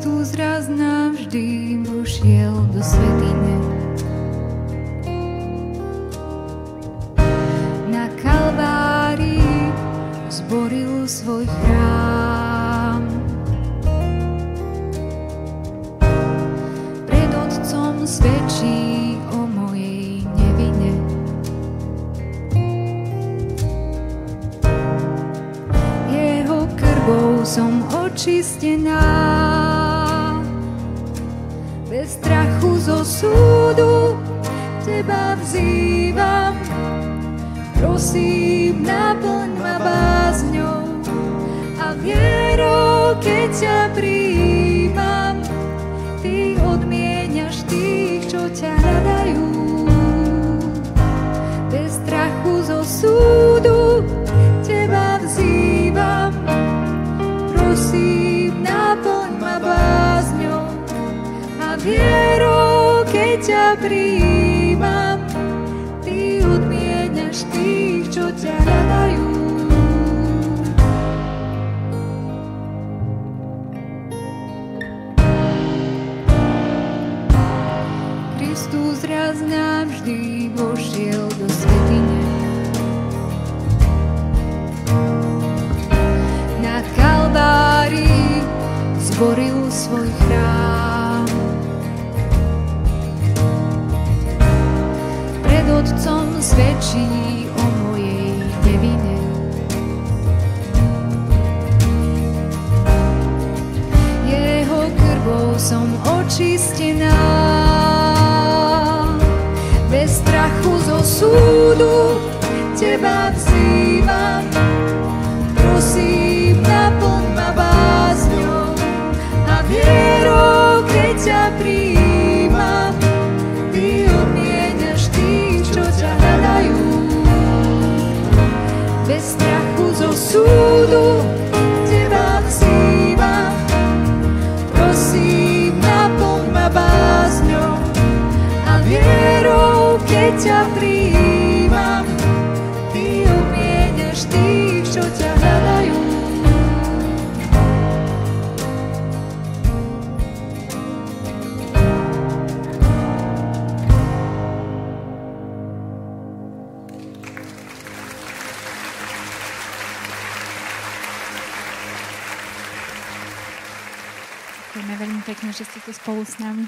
Kristus raz navždy vošiel do svätyne. Na Kalvárii zboril svoj chrám. Pred Otcom svedčí o mojej nevine. Jeho krvou som očistená. Bez strachu zo súdu teba vzývam. Prosím, naplň ma bázňou a vierou, keď ťa prijímam. Ty odmieniaš tých, čo ťa hľadajú. Bez strachu zo súdu teba vzývam. Prosím, naplň ma bázňou a vierou, keď ťa prijímam. Ty odmieniaš tých, čo ťa hľadajú. Kristus raz navždy vošiel do svätyne. Na Kalvárii zboril svoj chrám. Pred Otcom svedčí o mojej nevine. Jeho krvou som očistená. Bez strachu zo súdu teba vzývam. Prosím, naplň ma bázňou a vierou, keď ťa prijímam. Ty odmieniaš tých, čo ťa hľadajú. Bez strachu zo súdu teba vzývam. Prosím, naplň ma bázňou a vierou, keď ťa prijímam. Ty odmieniaš tých, čo ťa hľadajú. Ďakujeme veľmi pekne, že ste tu spolu s nami.